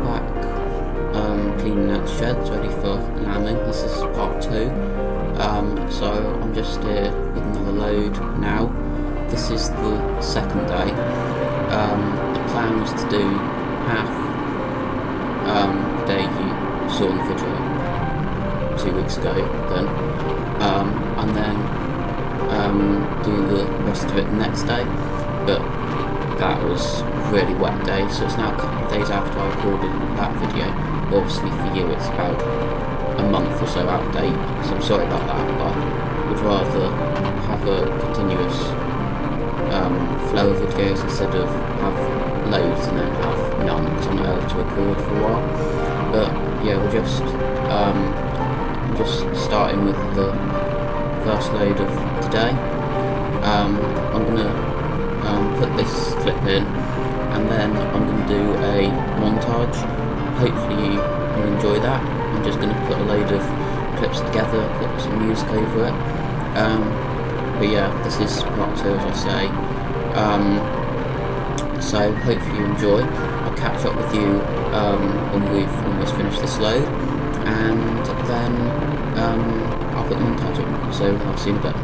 back cleaning out the sheds ready for lambing. This is part 2. So I'm just here with another load now. This is the second day. The plan was to do half the day you saw in the video 2 weeks ago then, and then do the rest of it the next day, but that was a really wet day, so it's now a couple of days after I recorded that video. Obviously for you it's about a month or so out of date, so I'm sorry about that, but I would rather have a continuous flow of videos instead of have loads and then have none, because I'm not able to record for a while. But yeah, we're just starting with the first load of today. I'm gonna put this clip in, and then I'm gonna do a montage. Hopefully you enjoy that. I'm just gonna put a load of clips together, put some music over it. But yeah, this is part 2, as I say. So hopefully you enjoy. I'll catch up with you when we've almost finished this load, and then I'll put the montage in. So I'll see you in a bit.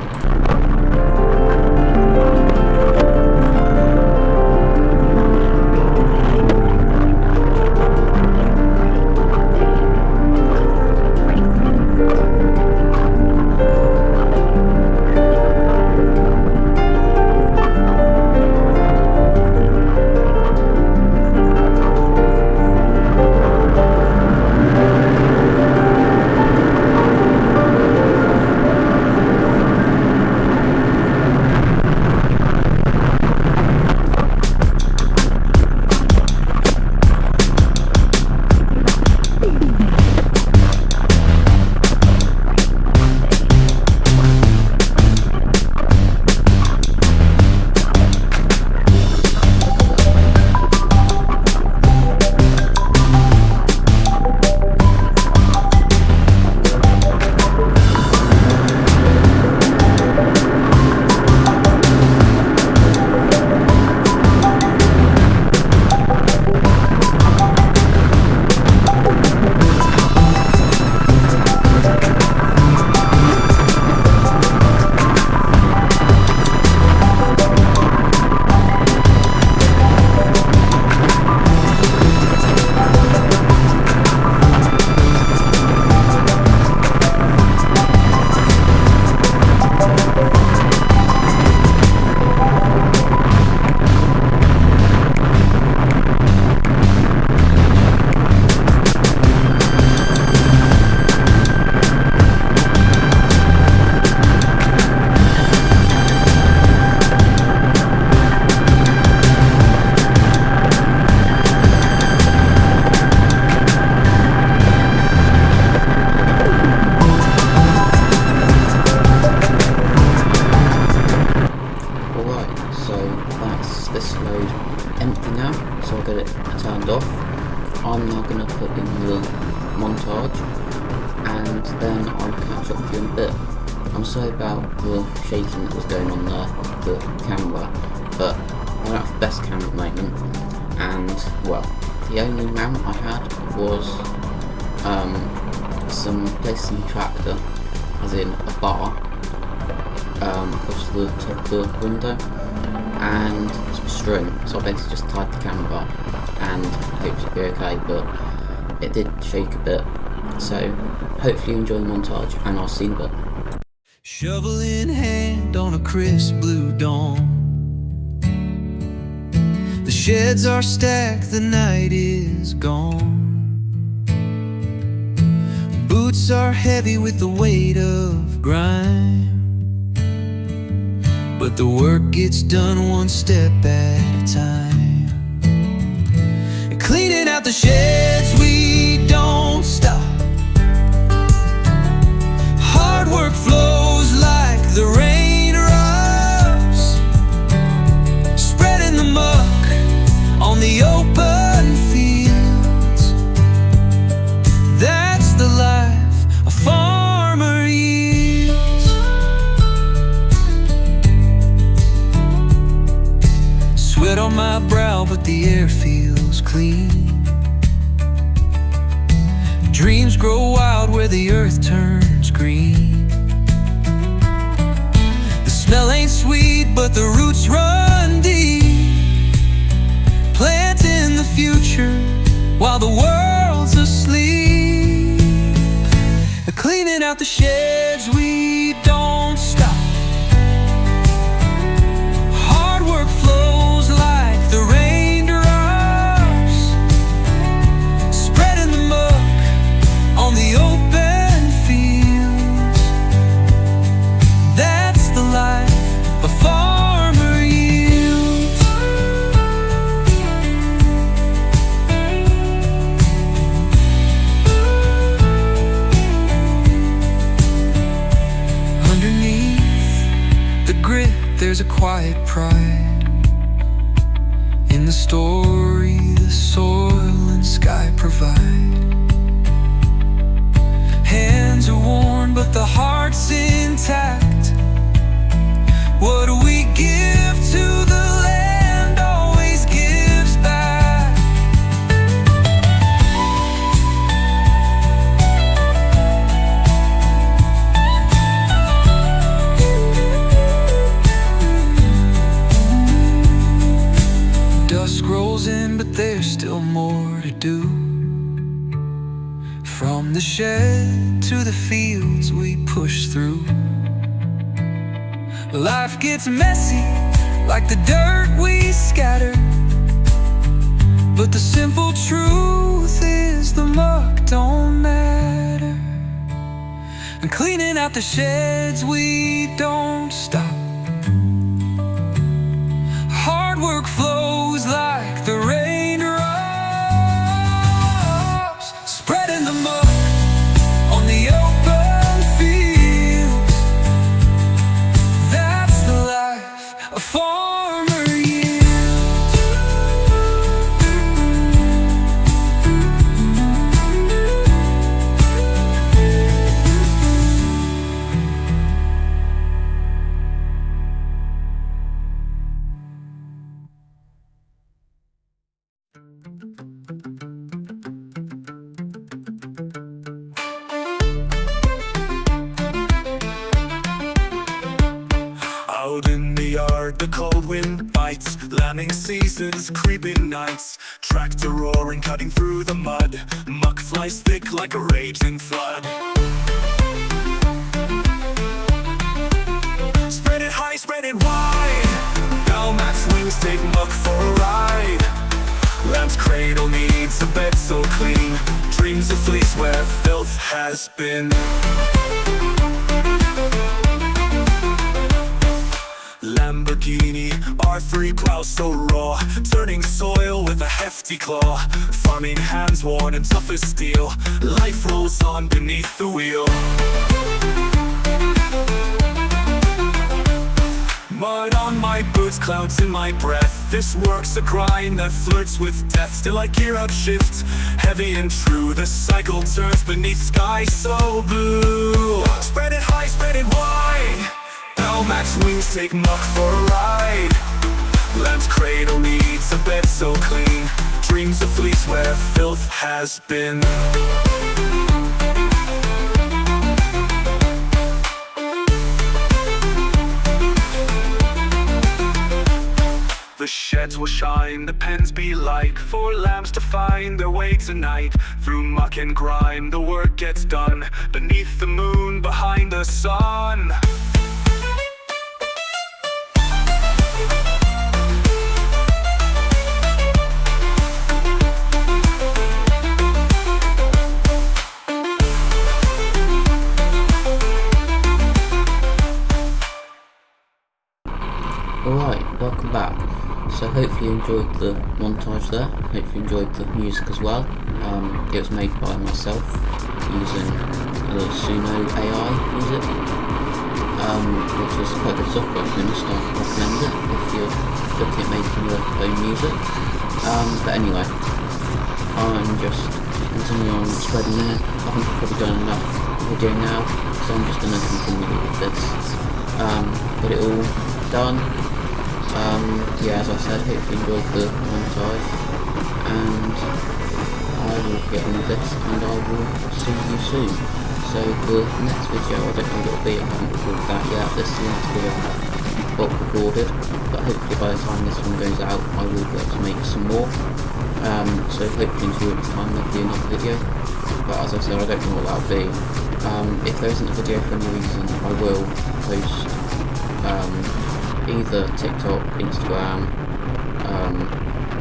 So I'll get it turned off. I'm now going to put in the montage, and then I'll catch up with you in a bit. I'm sorry about the shaking that was going on there, the camera, but I don't have the best camera at the moment, and well, the only mount I had was some placing tractor, as in a bar, across the top of the window, and some string. So I basically just tied the camera up and hoped it'd be okay, but it did shake a bit. So hopefully you enjoy the montage, and I'll see you in a bit. Shovel in hand on a crisp blue dawn, the sheds are stacked, the night is gone. Boots are heavy with the weight of grime, but the work gets done one step at a time. And cleaning out the sheds, we don't stop. Hard work flows like the raindrops, spreading the muck on the open fields. That's the life a farmer yields. Sweat on my brow, but the air feels clean. where the earth turns green. The smell ain't sweet, but the roots run deep, planting the future while the world's asleep. Cleaning out the sheds, we don't stop. Hard work flows like the raindrops, spreading the muck on the open fields. That's the life a farmer yields. Underneath the grit, there's a quiet pride in the story the soil and sky provide. Hands are worn, but the heart's intact. What we give to the land always gives back. Dusk rolls in, but there's still more to do. From the shed to the fields we push through. Life gets messy, like the dirt we scatter, but the simple truth is the muck don't matter. And cleaning out the sheds, we don't stop. Hard work flows like the raindrops, spreading the muck on the open fields. That's the life a farmer yields. Out in the yard, the cold wind bites. Lambing seasons, creeping nights. Tractor roaring, cutting through the mud. Muck flies thick like a raging flood. Spread it high, spread it wide. Matt's wings take muck for a ride. Lamb's cradle needs a bed so clean. Dreams of fleece where filth has been. Lamborghini R3 plow so raw, turning soil with a hefty claw. Farming hands worn and tough as steel. Life rolls on beneath the wheel. Mud on my boots, clouds in my breath. This work's a grind that flirts with death. Still I gear up, shift, heavy and true. The cycle turns beneath sky so blue. Spread it high, spread it wide. Matt's wings take muck for a ride. Lamb's cradle needs a bed so clean. Dreams of fleece where filth has been. The sheds will shine, the pens be light, for lambs to find their way tonight. Through muck and grime, the work gets done, beneath the moon, behind the sun. Alright, welcome back. So hopefully you enjoyed the montage there, hopefully you enjoyed the music as well. It was made by myself using the Suno AI music, which is quite good software, to be honest. I recommend it if you're looking at making your own music. But anyway, I'm just continuing on spreading it. I think I've probably done enough video now, so I'm just going to continue with this. Get it all done. Yeah, as I said, hopefully you enjoyed the montage, and I will get on with this, and I will see you soon. so the next video, I don't know what it'll be, I haven't recorded that yet. This is the last video I have bulk recorded, but hopefully by the time this one goes out I will be able to make some more. So hopefully in 2 weeks time there'll be another video, but as I said, I don't know what that'll be. If there isn't a video for any reason, I will post either TikTok, Instagram,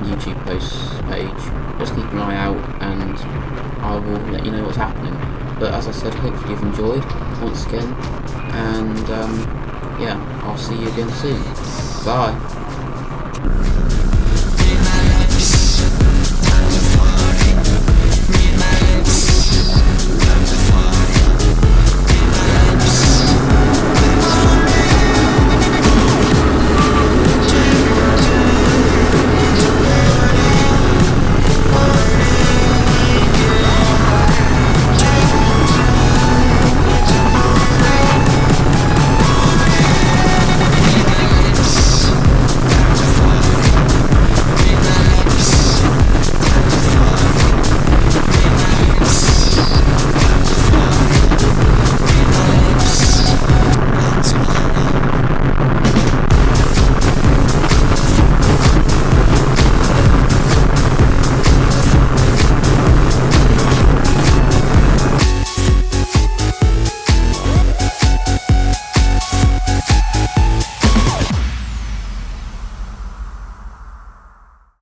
YouTube posts page. Just keep an eye out and I will let you know what's happening. But as I said, hopefully you've enjoyed once again, and yeah, I'll see you again soon. Bye.